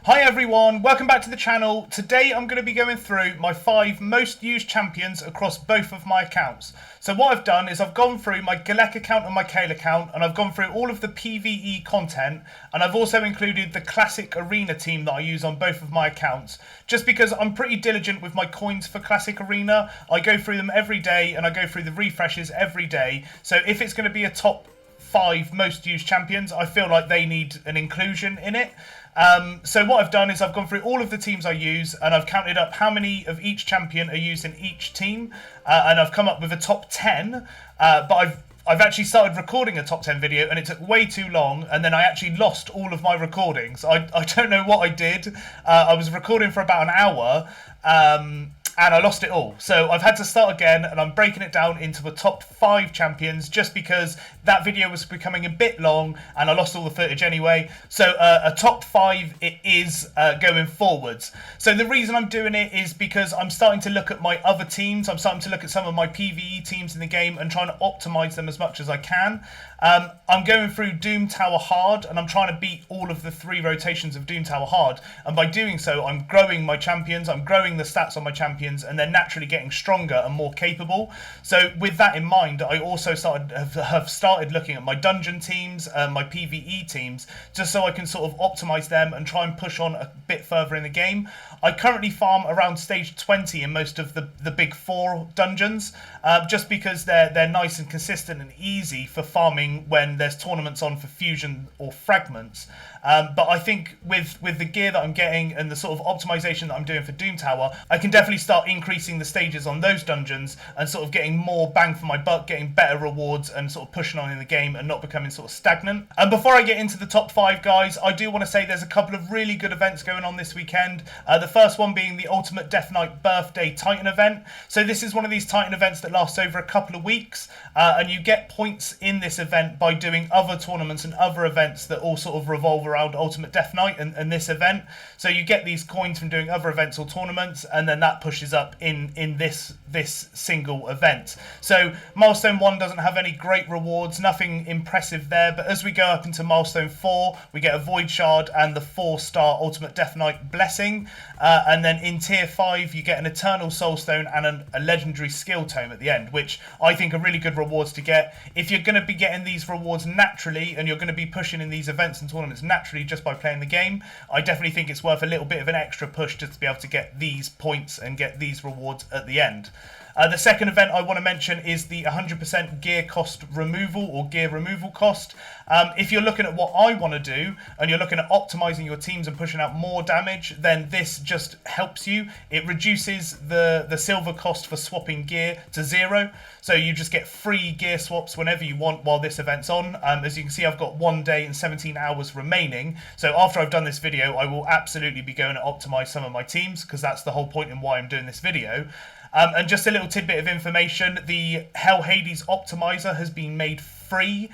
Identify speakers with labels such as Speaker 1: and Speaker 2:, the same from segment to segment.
Speaker 1: Hi everyone, welcome back to the channel. Today I'm going to be going through my 5 most used champions across both of my accounts. So what I've done is I've gone through my Galek account and my Kale account, and I've gone through all of the PvE content, and I've also included the classic arena team that I use on both of my accounts. Just because I'm pretty diligent with my coins for classic arena, I go through them every day and I go through the refreshes every day. So if it's going to be a top 5 most used champions, I feel like they need an inclusion in it. So what I've done is I've gone through all of the teams I use, and I've counted up how many of each champion are used in each team, and I've come up with a top 10, but I've actually started recording a top 10 video and it took way too long, and then I actually lost all of my recordings. I don't know what I did. I was recording for about an hour, and I lost it all. So I've had to start again, and I'm breaking it down into the top 5 champions just because that video was becoming a bit long and I lost all the footage anyway. So a top 5 it is going forwards. So the reason I'm doing it is because I'm starting to look at my other teams. I'm starting to look at some of my PvE teams in the game and trying to optimize them as much as I can. I'm going through Doom Tower hard, and I'm trying to beat all of the 3 rotations of Doom Tower hard, and by doing so I'm growing my champions, I'm growing the stats on my champions, and they're naturally getting stronger and more capable. So with that in mind, I also have started looking at my dungeon teams, my PvE teams, just so I can sort of optimize them and try and push on a bit further in the game. I currently farm around stage 20 in most of the big 4 dungeons, just because they're nice and consistent and easy for farming when there's tournaments on for fusion or fragments. But I think with the gear that I'm getting and the sort of optimization that I'm doing for Doom Tower, I can definitely start increasing the stages on those dungeons and sort of getting more bang for my buck, getting better rewards, and sort of pushing on in the game and not becoming sort of stagnant. And before I get into the top 5, guys, I do want to say there's a couple of really good events going on this weekend. The first one being the Ultimate Death Knight Birthday Titan event. So this is one of these Titan events that lasts over a couple of weeks, and you get points in this event by doing other tournaments and other events that all sort of revolve around Ultimate Death Knight and this event. So you get these coins from doing other events or tournaments, and then that pushes up in this single event. So Milestone 1 doesn't have any great rewards, nothing impressive there, but as we go up into Milestone 4, we get a Void Shard and the 4-star Ultimate Death Knight Blessing, and then in Tier 5 you get an Eternal Soulstone and a Legendary Skill Tome at the end, which I think are really good rewards to get. If you're going to be getting these rewards naturally, and you're going to be pushing in these events and tournaments naturally just by playing the game, I definitely think it's worth a little bit of an extra push just to be able to get these points and get these rewards at the end. The second event I want to mention is the 100% gear cost removal, or gear removal cost. If you're looking at what I want to do and you're looking at optimizing your teams and pushing out more damage, then this just helps you. It reduces the silver cost for swapping gear to 0. So you just get free gear swaps whenever you want while this event's on. As you can see, I've got 1 day and 17 hours remaining. So after I've done this video, I will absolutely be going to optimize some of my teams, because that's the whole point in why I'm doing this video. And just a little tidbit of information, the Hell Hades Optimizer has been made free.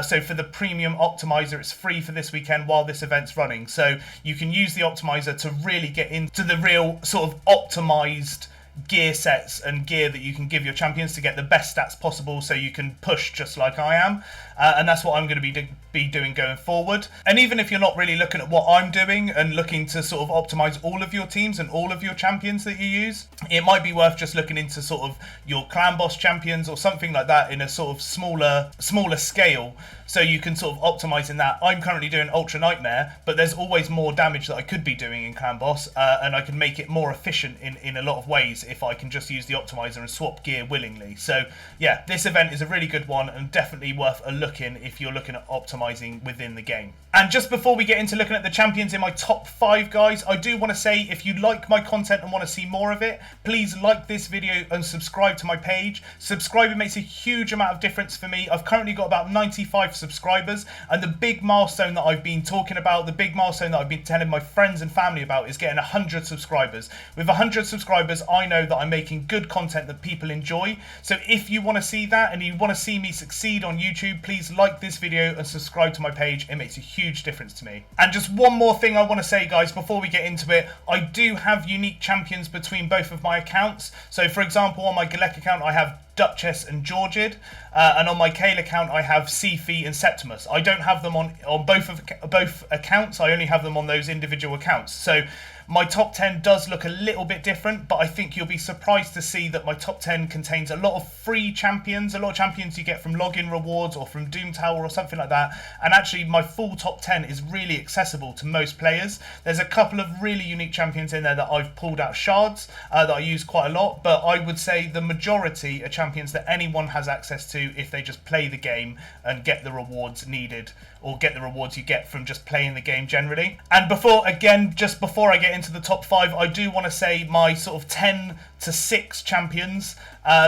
Speaker 1: So for the premium optimizer, it's free for this weekend while this event's running. So you can use the optimizer to really get into the real sort of optimized gear sets and gear that you can give your champions to get the best stats possible, so you can push just like I am. And that's what I'm going to be doing going forward. And even if you're not really looking at what I'm doing and looking to sort of optimize all of your teams and all of your champions that you use, it might be worth just looking into sort of your clan boss champions or something like that in a sort of smaller scale, so you can sort of optimize in that. I'm currently doing Ultra Nightmare, but there's always more damage that I could be doing in clan boss, and I can make it more efficient in a lot of ways if I can just use the optimizer and swap gear willingly. So yeah, this event is a really good one and definitely worth a look in if you're looking at optimizing within the game. And just before we get into looking at the champions in my top 5, guys, I do want to say, if you like my content and want to see more of it, please like this video and subscribe to my page. Subscribing makes a huge amount of difference for me. I've currently got about 95 subscribers, and the big milestone that I've been talking about, the big milestone that I've been telling my friends and family about, is getting 100 subscribers. With 100 subscribers, I know that I'm making good content that people enjoy. So if you want to see that and you want to see me succeed on YouTube, please like this video and subscribe to my page. It makes a huge difference to me. And just one more thing I want to say, guys, before we get into it, I do have unique champions between both of my accounts. So for example, on my Galek account, I have Duchess and Georgid, and on my Kale account I have Sifi and Septimus. I don't have them on both accounts. I only have them on those individual accounts. So my top 10 does look a little bit different, but I think you'll be surprised to see that my top 10 contains a lot of free champions, a lot of champions you get from login rewards or from Doom Tower or something like that. And actually my full top 10 is really accessible to most players. There's a couple of really unique champions in there that I've pulled out shards that I use quite a lot, but I would say the majority are champions that anyone has access to if they just play the game and get the rewards needed, or get the rewards you get from just playing the game generally. And before I get into the top 5, I do want to say my sort of 10 to 6 champions,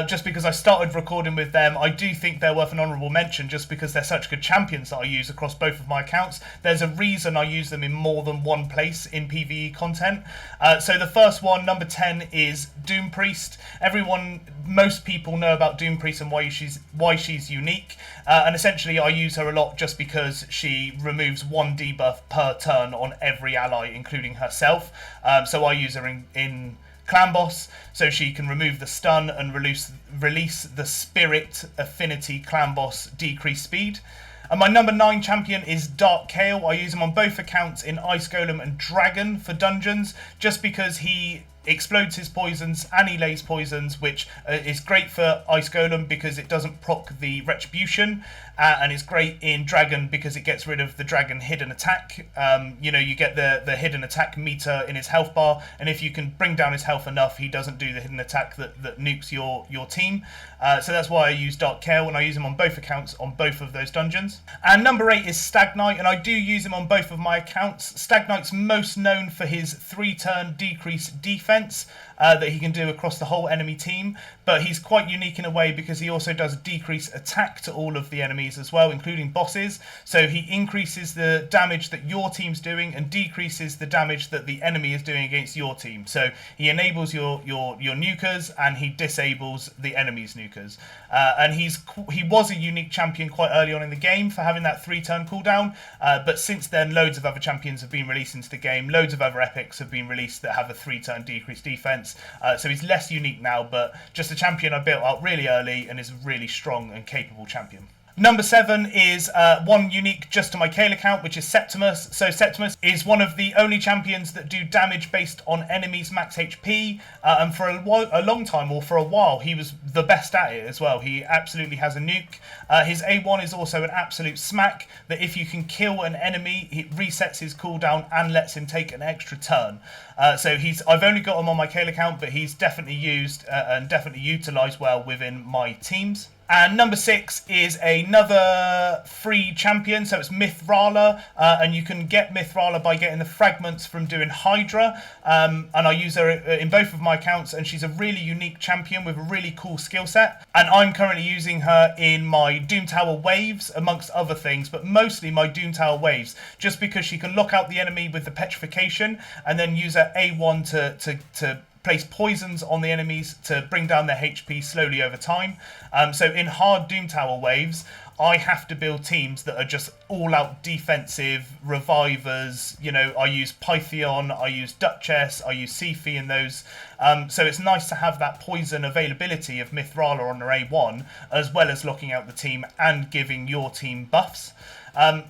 Speaker 1: just because I started recording with them. I do think they're worth an honourable mention just because they're such good champions that I use across both of my accounts. There's a reason I use them in more than one place in PvE content. So the first one, number 10, is Doom Priest. Most people know about Doom Priest and why she's unique. And essentially I use her a lot just because she removes 1 debuff per turn on every ally, including herself. So I use her in Clan Boss, so she can remove the stun and release the Spirit Affinity Clan Boss decreased speed. And my number 9 champion is Dark Kale. I use him on both accounts in Ice Golem and Dragon for dungeons, just because he explodes his poisons and he lays poisons, which is great for Ice Golem because it doesn't proc the Retribution, and it's great in Dragon because it gets rid of the Dragon hidden attack. You get the hidden attack meter in his health bar, and if you can bring down his health enough, he doesn't do the hidden attack that nukes your team. So that's why I use Dark Kale, and I use him on both accounts on both of those dungeons. And number 8 is Stag Knight, and I do use him on both of my accounts. Stag Knight's most known for his 3-turn decrease defense that he can do across the whole enemy team, but he's quite unique in a way because he also does decrease attack to all of the enemies as well, including bosses. So he increases the damage that your team's doing and decreases the damage that the enemy is doing against your team. So he enables your nukers and he disables the enemy's nukers. And he was a unique champion quite early on in the game for having that 3-turn cooldown, but since then loads of other champions have been released into the game. Loads of other epics have been released that have a 3-turn decreased defense. So he's less unique now, but just a champion I built out really early and is a really strong and capable champion. Number 7 is one unique just to my Kale account, which is Septimus. So Septimus is one of the only champions that do damage based on enemies' max HP, and for a long time, or for a while, he was the best at it as well. He absolutely has a nuke. His A1 is also an absolute smack, that if you can kill an enemy, it resets his cooldown and lets him take an extra turn. So I've only got him on my Kale account, but he's definitely used and definitely utilised well within my teams. And number 6 is another free champion, so it's Mithrala, and you can get Mithrala by getting the fragments from doing Hydra, and I use her in both of my accounts, and she's a really unique champion with a really cool skill set, and I'm currently using her in my Doom Tower waves, amongst other things, but mostly my Doom Tower waves, just because she can lock out the enemy with the petrification, and then use her A1 to place poisons on the enemies to bring down their HP slowly over time. So in hard Doom Tower waves, I have to build teams that are just all-out defensive, revivers. I use Pythion, I use Duchess, I use Sifi in those. So it's nice to have that poison availability of Mithrala on their A1, as well as locking out the team and giving your team buffs.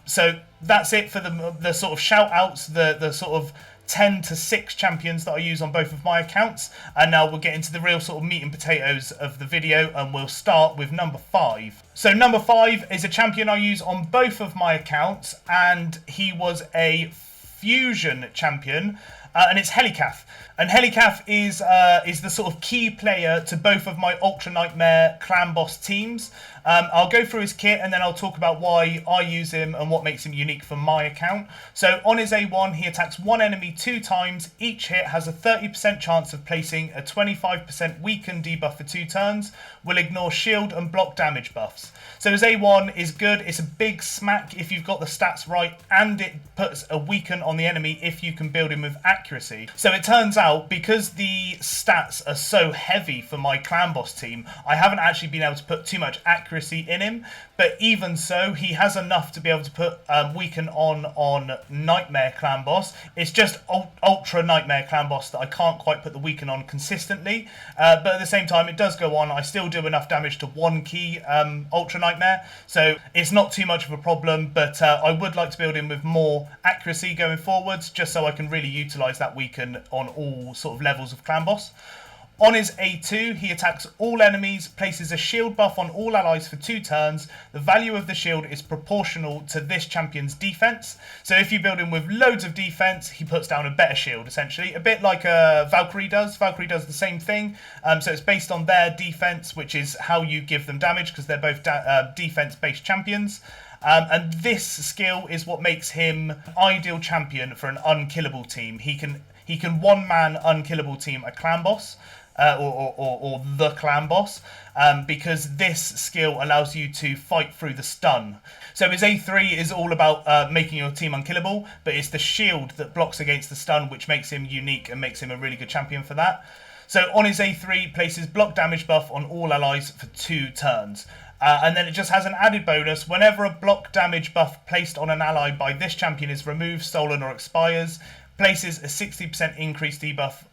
Speaker 1: So that's it for the sort of shout-outs, the sort of 10 to 6 champions that I use on both of my accounts, and now we'll get into the real sort of meat and potatoes of the video, and we'll start with number 5. So number 5 is a champion I use on both of my accounts, and he was a fusion champion, and it's Helicaf. And Helicaf is the sort of key player to both of my Ultra Nightmare Clan Boss teams. I'll go through his kit and then I'll talk about why I use him and what makes him unique for my account. So on his A1, he attacks one enemy 2 times. Each hit has a 30% chance of placing a 25% weaken debuff for 2 turns. Will ignore shield and block damage buffs. So his A1 is good. It's a big smack if you've got the stats right, and it puts a weaken on the enemy if you can build him with accuracy. So it turns out, because the stats are so heavy for my Clan Boss team, I haven't actually been able to put too much accuracy accuracy in him, but even so, he has enough to be able to put Weaken on Nightmare Clan Boss. It's just Ultra Nightmare Clan Boss that I can't quite put the Weaken on consistently, but at the same time, it does go on. I still do enough damage to 1 key Ultra Nightmare, so it's not too much of a problem, but I would like to build in with more accuracy going forwards, just so I can really utilise that Weaken on all sort of levels of Clan Boss. On his A2, he attacks all enemies, places a shield buff on all allies for 2 turns. The value of the shield is proportional to this champion's defense. So if you build him with loads of defense, he puts down a better shield, essentially. A bit like Valkyrie does. Valkyrie does the same thing. So it's based on their defense, which is how you give them damage, because they're both defense-based champions. And this skill is what makes him ideal champion for an unkillable team. He can one-man unkillable team a clan boss. Or the clan boss, because this skill allows you to fight through the stun. So his A3 is all about making your team unkillable, but it's the shield that blocks against the stun which makes him unique and makes him a really good champion for that. So on his A3, places block damage buff on all allies for 2 turns. And then it just has an added bonus. Whenever a block damage buff placed on an ally by this champion is removed, stolen or expires, places a 60% increased debuff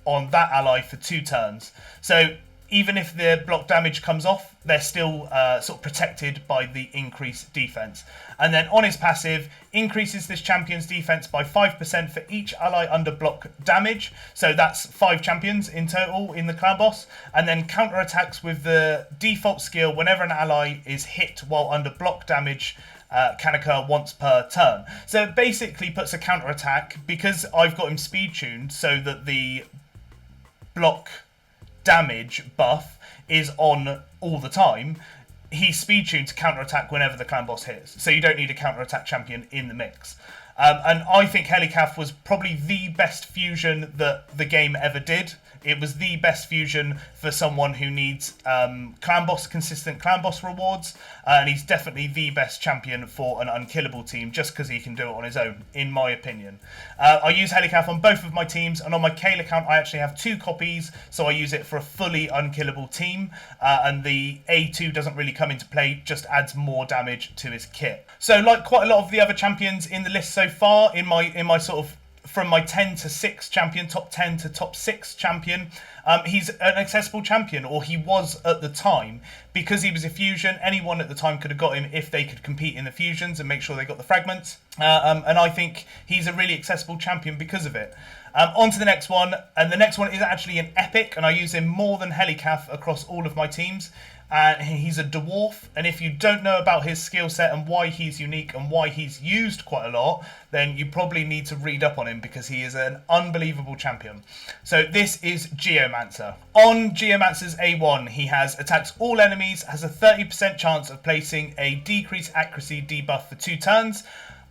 Speaker 1: on that ally for 2 turns. So even if the block damage comes off, they're still sort of protected by the increased defense. And then on his passive, increases this champion's defense by 5% for each ally under block damage. So that's 5 champions in total in the clan boss. And then counterattacks with the default skill whenever an ally is hit while under block damage can occur once per turn. So it basically puts a counterattack, because I've got him speed tuned so that the block damage buff is on all the time. He's speed tuned to counterattack whenever the clan boss hits, so you don't need a counterattack champion in the mix. And I think Helicaf was probably the best fusion that the game ever did. It was the best fusion for someone who needs consistent clan boss rewards, and he's definitely the best champion for an unkillable team, just because he can do it on his own, in my opinion. I use Helicaf on both of my teams, and on my Kale account I actually have 2 copies, so I use it for a fully unkillable team, and the A2 doesn't really come into play, just adds more damage to his kit. So like quite a lot of the other champions in the list so far, in my sort of from my 10 to 6 champion, top 10 to top 6 champion, he's an accessible champion, or he was at the time, because he was a fusion. Anyone at the time could have got him if they could compete in the fusions and make sure they got the fragments. And I think he's a really accessible champion because of it. On to the next one, and the next one is actually an epic, and I use him more than Helicaf across all of my teams. He's a dwarf, and if you don't know about his skill set and why he's unique and why he's used quite a lot, then you probably need to read up on him, because he is an unbelievable champion. So this is Geomancer. On Geomancer's A1, he has attacks all enemies, has a 30% chance of placing a decreased accuracy debuff for 2 turns.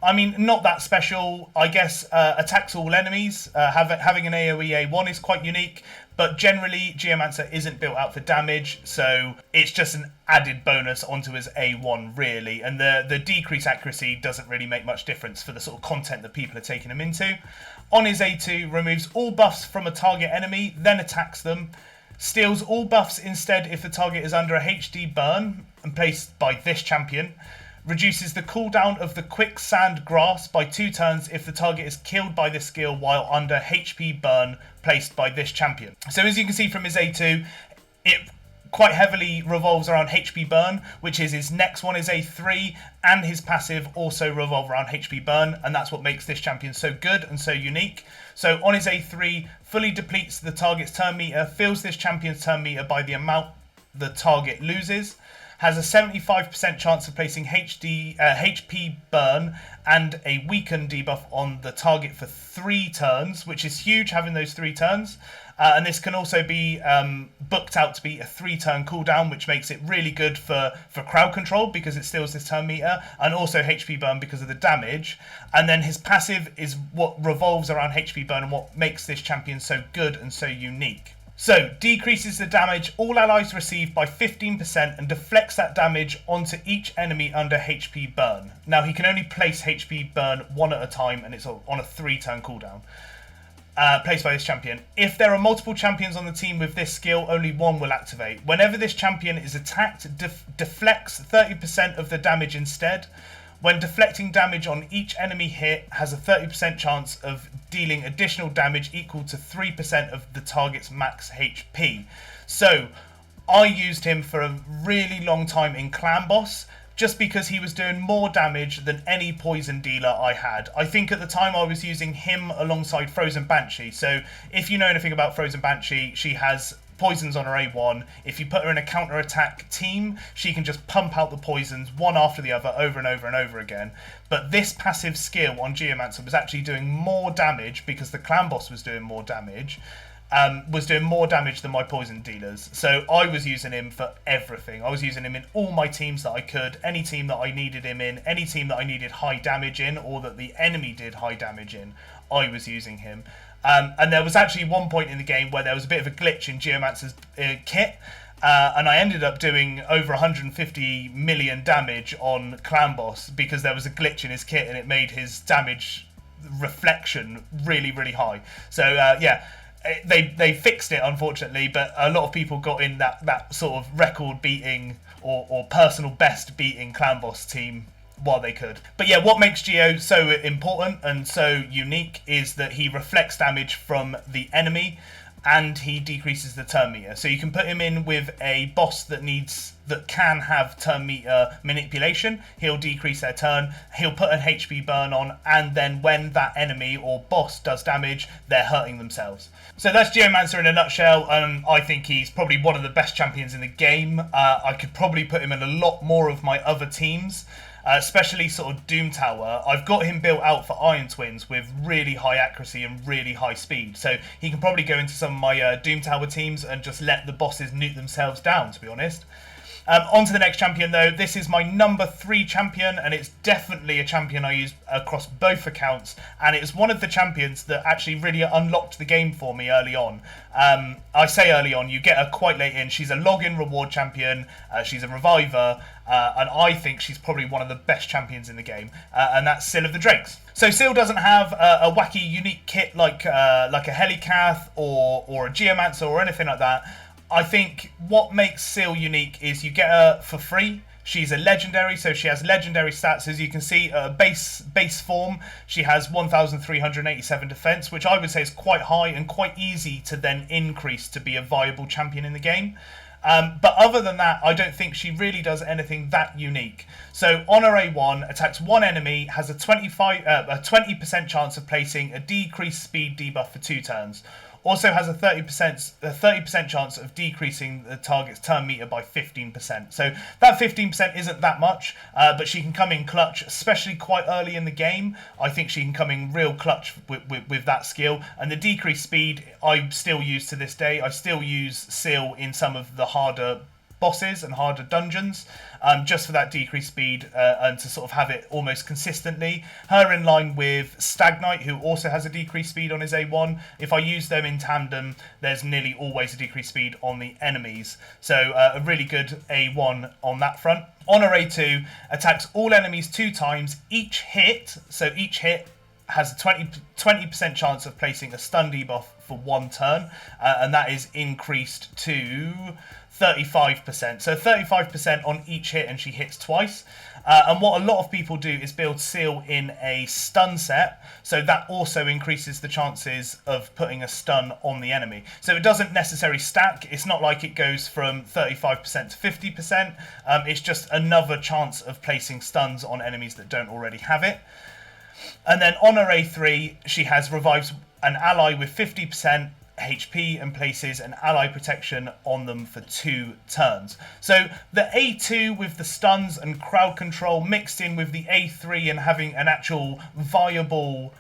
Speaker 1: I mean, not that special. I guess attacks all enemies. Having an AoE A1 is quite unique, but generally Geomancer isn't built out for damage, so it's just an added bonus onto his A1, really. And the decreased accuracy doesn't really make much difference for the sort of content that people are taking him into. On his A2, removes all buffs from a target enemy, then attacks them. Steals all buffs instead if the target is under a HD burn and placed by this champion. Reduces the cooldown of the Quicksand Grasp by 2 turns if the target is killed by this skill while under HP burn placed by this champion. So as you can see from his A2, it quite heavily revolves around HP burn, which is his next one is A3, and his passive also revolve around HP burn, and that's what makes this champion so good and so unique. So on his A3, fully depletes the target's turn meter, fills this champion's turn meter by the amount the target loses. Has a 75% chance of placing HP burn and a weaken debuff on the target for 3 turns, which is huge, having those 3 turns. And this can also be booked out to be a 3-turn cooldown, which makes it really good for crowd control, because it steals this turn meter, and also HP burn because of the damage. And then his passive is what revolves around HP burn and what makes this champion so good and so unique. So, decreases the damage all allies receive by 15% and deflects that damage onto each enemy under HP burn. Now, he can only place HP burn 1 at a time, and it's on a 3-turn cooldown. placed by this champion. If there are multiple champions on the team with this skill, only one will activate. Whenever this champion is attacked, deflects 30% of the damage instead. When deflecting damage on each enemy hit, has a 30% chance of dealing additional damage equal to 3% of the target's max HP. So, I used him for a really long time in Clan Boss, just because he was doing more damage than any poison dealer I had. I think at the time I was using him alongside Frozen Banshee. So if you know anything about Frozen Banshee, she has poisons on her A1. If you put her in a counter-attack team, she can just pump out the poisons one after the other over and over and over again. But this passive skill on Geomancer was actually doing more damage because the clan boss was doing more damage. Than my poison dealers. So I was using him for everything. I was using him in all my teams that I could, any team that I needed him in, any team that I needed high damage in, or that the enemy did high damage in, I was using him. And there was actually one point in the game where there was a bit of a glitch in Geomancer's kit, and I ended up doing over 150 million damage on Clan Boss because there was a glitch in his kit and it made his damage reflection really, really high. So yeah. They fixed it, unfortunately, but a lot of people got in that sort of record beating or personal best beating clan boss team while they could. But yeah, what makes Geo so important and so unique is that he reflects damage from the enemy and he decreases the turn meter. So you can put him in with a boss that can have turn meter manipulation. He'll decrease their turn, he'll put an HP burn on, and then when that enemy or boss does damage, they're hurting themselves. So that's Geomancer in a nutshell, and I think he's probably one of the best champions in the game. I could probably put him in a lot more of my other teams. Especially sort of Doom Tower. I've got him built out for Iron Twins with really high accuracy and really high speed. So he can probably go into some of my Doom Tower teams and just let the bosses nuke themselves down, to be honest. On to the next champion though. This is my number 3 champion, and it's definitely a champion I use across both accounts, and it's one of the champions that actually really unlocked the game for me early on. I say early on, you get her quite late in. She's a login reward champion, she's a reviver, and I think she's probably one of the best champions in the game, and that's Seal of the Drakes. So Seal doesn't have a wacky unique kit like a Helicaf or a Geomancer or anything like that. I think what makes Seal unique is you get her for free. She's a legendary, so she has legendary stats. As you can see, base form, she has 1,387 defense, which I would say is quite high and quite easy to then increase to be a viable champion in the game. But other than that, I don't think she really does anything that unique. So on her A1, attacks one enemy, has a 20% chance of placing a decreased speed debuff for 2 turns. Also has a 30% chance of decreasing the target's turn meter by 15%. So that 15% isn't that much, but she can come in clutch, especially quite early in the game. I think she can come in real clutch with that skill. And the decreased speed I still use to this day. I still use Seal in some of the harder bosses and harder dungeons, just for that decreased speed and to sort of have it almost consistently. Her in line with Stag Knight, who also has a decreased speed on his A1. If I use them in tandem, there's nearly always a decreased speed on the enemies. So a really good A1 on that front. On her A2, attacks all enemies 2 times each hit. So each hit has a 20% chance of placing a stun debuff for 1 turn, and that is increased to 35%. So 35% on each hit, and she hits twice. And what a lot of people do is build Seal in a stun set, so that also increases the chances of putting a stun on the enemy. So it doesn't necessarily stack. It's not like it goes from 35% to 50%. It's just another chance of placing stuns on enemies that don't already have it. And then on her A3, she has revives an ally with 50% HP and places an ally protection on them for 2 turns. So the A2 with the stuns and crowd control mixed in with the A3 and having an actual viable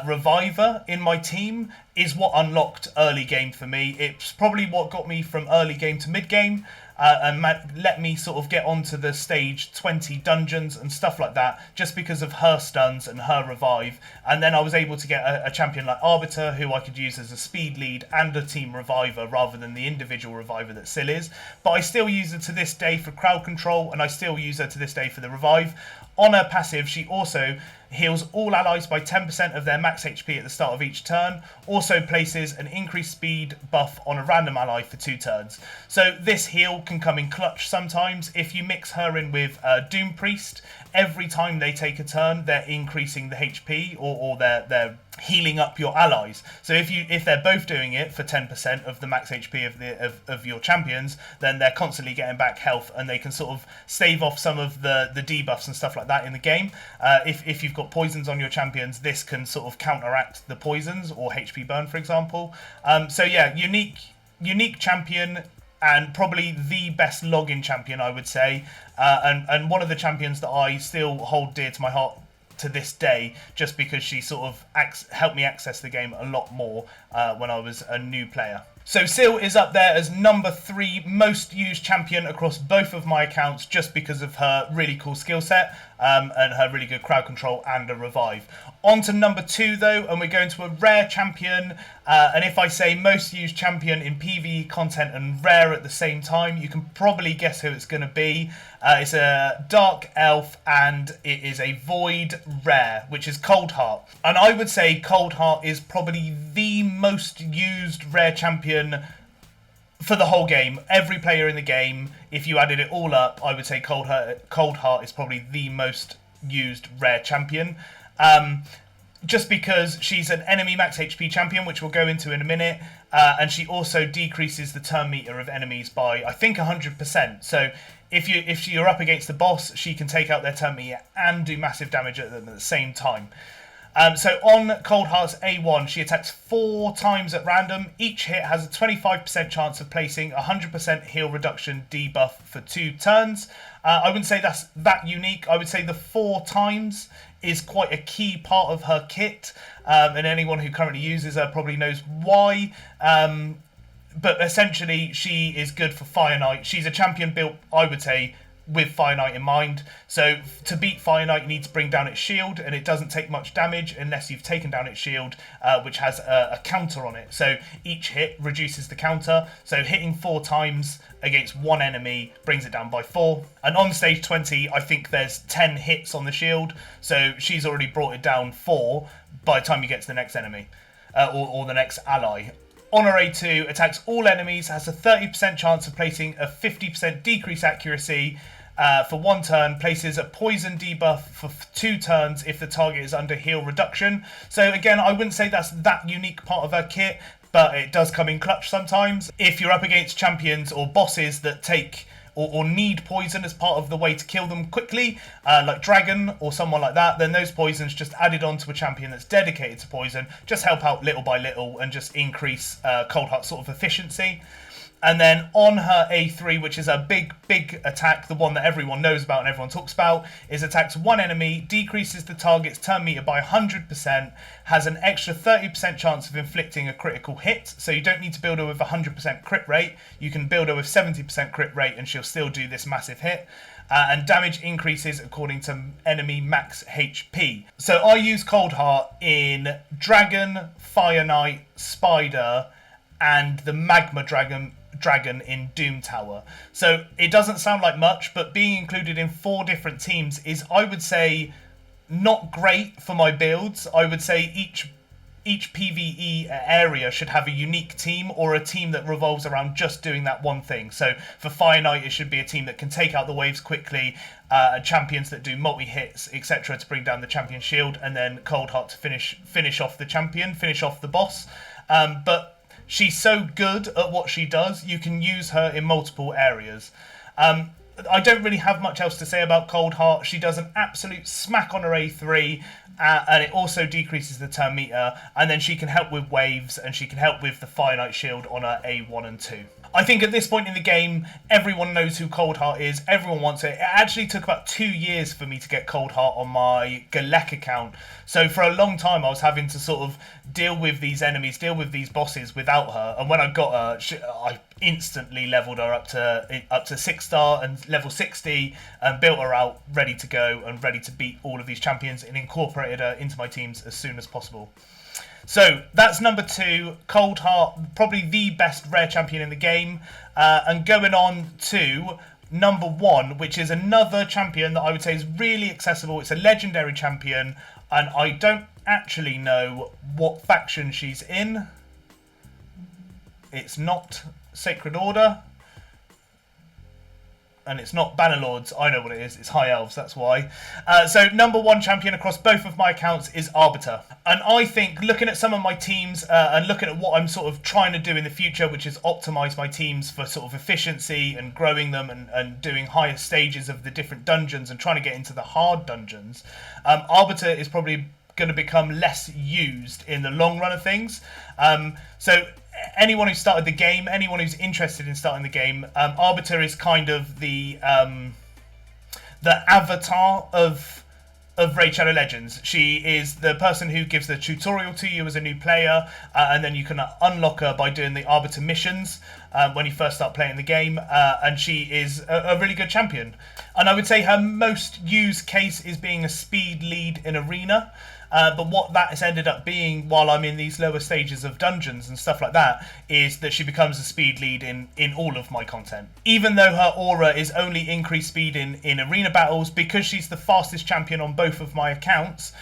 Speaker 1: reviver in my team is what unlocked early game for me. It's probably what got me from early game to mid game. And let me sort of get onto the stage 20 dungeons and stuff like that, just because of her stuns and her revive. And then I was able to get a champion like Arbiter, who I could use as a speed lead and a team reviver rather than the individual reviver that Syl is. But I still use her to this day for crowd control, and I still use her to this day for the revive. on her passive, she also heals all allies by 10% of their max HP at the start of each turn. Also places an increased speed buff on a random ally for 2 turns. So this heal can come in clutch sometimes. If you mix her in with Doom Priest, every time they take a turn, they're increasing the HP or they're healing up your allies. So if they're both doing it for 10% of the max HP of your champions, then they're constantly getting back health, and they can sort of stave off some of the debuffs and stuff like that in the game. If you've got poisons on your champions, this can sort of counteract the poisons or HP burn, for example. So yeah, unique champion, and probably the best login champion, I would say, and one of the champions that I still hold dear to my heart to this day, just because she sort of helped me access the game a lot more when I was a new player. So Seal is up there as number 3 most used champion across both of my accounts, just because of her really cool skill set and her really good crowd control and a revive. On to number 2 though, and we're going to a rare champion. And if I say most used champion in PvE content and rare at the same time, you can probably guess who it's going to be. It's a dark elf, and it is a void rare, which is Coldheart. And I would say Coldheart is probably the most used rare champion for the whole game. Every player in the game, if you added it all up, I would say Coldheart is probably the most used rare champion. Just because she's an enemy max HP champion, which we'll go into in a minute, and she also decreases the turn meter of enemies by, I think, 100%. So if you're up against the boss, she can take out their turn meter and do massive damage at the same time. So on Coldheart's A1, she attacks 4 times at random. Each hit has a 25% chance of placing 100% heal reduction debuff for 2 turns. I wouldn't say that's that unique. I would say the 4 times is quite a key part of her kit, and anyone who currently uses her probably knows why. But essentially, she is good for Fire Knight. She's a champion built, I would say, with Fire Knight in mind. So to beat Fire Knight, you need to bring down its shield, and it doesn't take much damage unless you've taken down its shield, which has a counter on it. So each hit reduces the counter. So hitting 4 times against one enemy brings it down by 4. And on stage 20, I think there's 10 hits on the shield. So she's already brought it down 4 by the time you get to the next enemy, or the next ally. On her A2, attacks all enemies, has a 30% chance of placing a 50% decrease accuracy for 1 turn, places a poison debuff for 2 turns if the target is under heal reduction. So again, I wouldn't say that's that unique part of her kit, but it does come in clutch sometimes. If you're up against champions or bosses that take or need poison as part of the way to kill them quickly, like Dragon or someone like that, then those poisons just added onto a champion that's dedicated to poison just help out little by little and just increase Coldheart's sort of efficiency. And then on her A3, which is a big attack, the one that everyone knows about and everyone talks about, is attacks 1 enemy, decreases the target's turn meter by 100%, has an extra 30% chance of inflicting a critical hit. So you don't need to build her with 100% crit rate. You can build her with 70% crit rate and she'll still do this massive hit. And damage increases according to enemy max HP. So I use Coldheart in Dragon, Fire Knight, Spider, and the Magma Dragon in Doom Tower. So it doesn't sound like much, but being included in 4 different teams is, I would say, not great for my builds. I would say each PvE area should have a unique team, or a team that revolves around just doing that one thing. So for Fire Knight, it should be a team that can take out the waves quickly, champions that do multi-hits, etc. to bring down the champion shield, and then Coldheart to finish off the champion, finish off the boss. But she's so good at what she does, you can use her in multiple areas. I don't really have much else to say about Coldheart. She does an absolute smack on her A3, and it also decreases the turn meter, and then she can help with waves, and she can help with the Fire Knight shield on her A1 and 2. I think at this point in the game, everyone knows who Coldheart is. Everyone wants it. It actually took about 2 years for me to get Coldheart on my Geomancer account. So for a long time, I was having to sort of deal with these enemies, deal with these bosses without her. And when I got her, I instantly leveled her up to 6-star and level 60, and built her out ready to go and ready to beat all of these champions, and incorporated her into my teams as soon as possible. So that's number 2, Coldheart, probably the best rare champion in the game. And going on to number 1, which is another champion that I would say is really accessible. It's a legendary champion, and I don't actually know what faction she's in. It's not Sacred Order. And it's not Bannerlords. I know what it is. It's High Elves, that's why. So number 1 champion across both of my accounts is Arbiter. And I think, looking at some of my teams and looking at what I'm sort of trying to do in the future, which is optimise my teams for sort of efficiency and growing them and doing higher stages of the different dungeons and trying to get into the hard dungeons, Arbiter is probably going to become less used in the long run of things. So anyone who started the game, anyone who's interested in starting the game, Arbiter is kind of the avatar of Raid Shadow Legends. She is the person who gives the tutorial to you as a new player, and then you can unlock her by doing the Arbiter missions when you first start playing the game, and she is a really good champion. And I would say her most used case is being a speed lead in Arena. But what that has ended up being while I'm in these lower stages of dungeons and stuff like that is that she becomes a speed lead in all of my content. Even though her aura is only increased speed in arena battles, because she's the fastest champion on both of my accounts,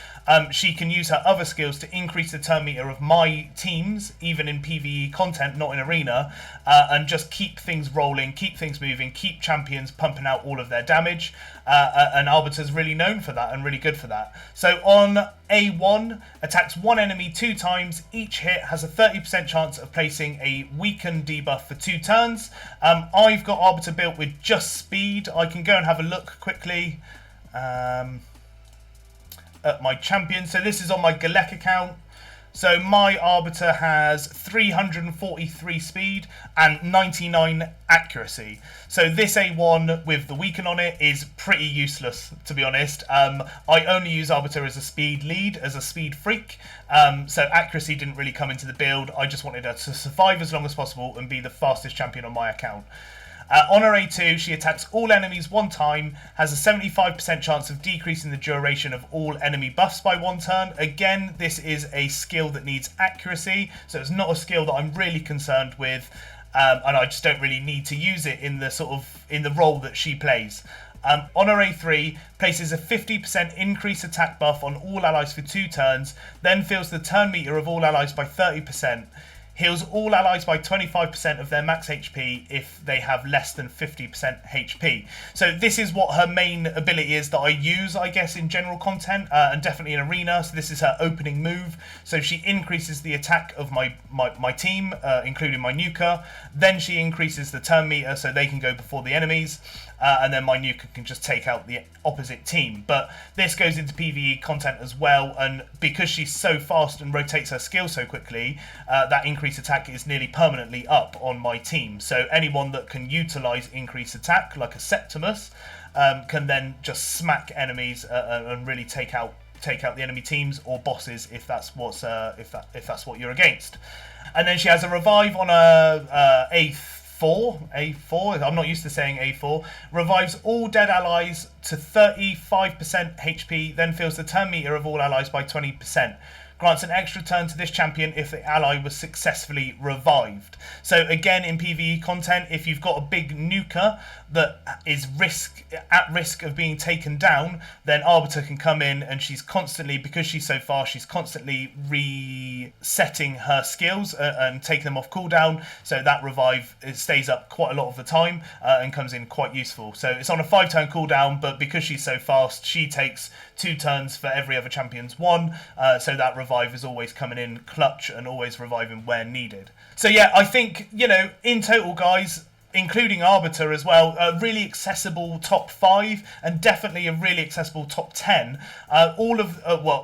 Speaker 1: she can use her other skills to increase the turn meter of my teams, even in PvE content, not in arena, and just keep things rolling, keep things moving, keep champions pumping out all of their damage. And Arbiter's really known for that and really good for that. So on A1, attacks one enemy 2 times. Each hit has a 30% chance of placing a weaken debuff for 2 turns. I've got Arbiter built with just speed. I can go and have a look quickly at my champion. So this is on my Galek account. So my Arbiter has 343 speed and 99 accuracy. So this A1 with the weaken on it is pretty useless, to be honest. I only use Arbiter as a speed lead, as a speed freak. So accuracy didn't really come into the build. I just wanted her to survive as long as possible and be the fastest champion on my account. On her A2, she attacks all enemies 1 time, has a 75% chance of decreasing the duration of all enemy buffs by 1 turn. Again, this is a skill that needs accuracy, so it's not a skill that I'm really concerned with, and I just don't really need to use it in the role that she plays. On her A3, places a 50% increase attack buff on all allies for 2 turns, then fills the turn meter of all allies by 30%. Heals all allies by 25% of their max HP if they have less than 50% HP. So this is what her main ability is that I use, I guess, in general content, and definitely in Arena. So this is her opening move. So she increases the attack of my team, including my nuker. Then she increases the turn meter so they can go before the enemies. And then my nuker can just take out the opposite team. But this goes into PvE content as well, and because she's so fast and rotates her skill so quickly, that increased attack is nearly permanently up on my team. So anyone that can utilise increased attack, like a Septimus, can then just smack enemies and really take out the enemy teams or bosses if that's what you're against. And then she has a revive on a A4, I'm not used to saying A4, revives all dead allies to 35% HP, then fills the turn meter of all allies by 20%. Grants an extra turn to this champion if the ally was successfully revived. So again, in PvE content, if you've got a big nuker that is at risk of being taken down, then Arbiter can come in and she's constantly, because she's so fast, she's constantly resetting her skills and taking them off cooldown. So that revive stays up quite a lot of the time and comes in quite useful. So it's on a 5-turn cooldown, but because she's so fast, she takes 2 turns for every other champion's 1. So that revive is always coming in clutch and always reviving where needed. So yeah, I think, in total, guys, including Arbiter as well, a really accessible top 5 and definitely a really accessible top 10.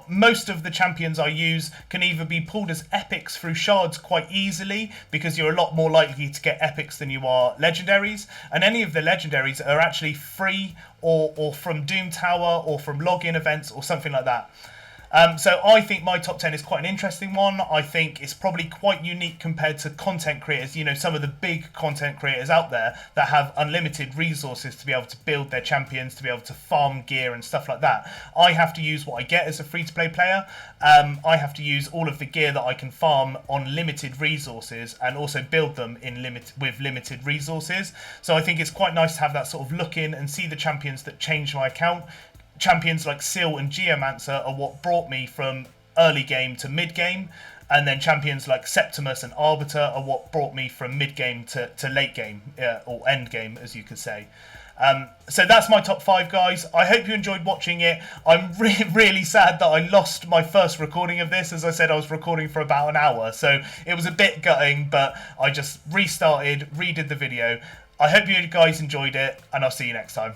Speaker 1: Most of the champions I use can either be pulled as epics through shards quite easily, because you're a lot more likely to get epics than you are legendaries, and any of the legendaries are actually free or from Doom Tower or from login events or something like that. So I think my top 10 is quite an interesting one. I think it's probably quite unique compared to content creators, you know, some of the big content creators out there that have unlimited resources to be able to build their champions, to be able to farm gear and stuff like that. I have to use what I get as a free-to-play player. I have to use all of the gear that I can farm on limited resources and also build them with limited resources. So I think it's quite nice to have that sort of look in and see the champions that change my account. Champions like Seal and Geomancer are what brought me from early game to mid game, and then champions like Septimus and Arbiter are what brought me from mid game to late game, or end game, as you could say. So that's my top 5, guys. I hope you enjoyed watching it. I'm really sad that I lost my first recording of this. As I said, I was recording for about an hour, so it was a bit gutting, but I just restarted, redid the video. I hope you guys enjoyed it, and I'll see you next time.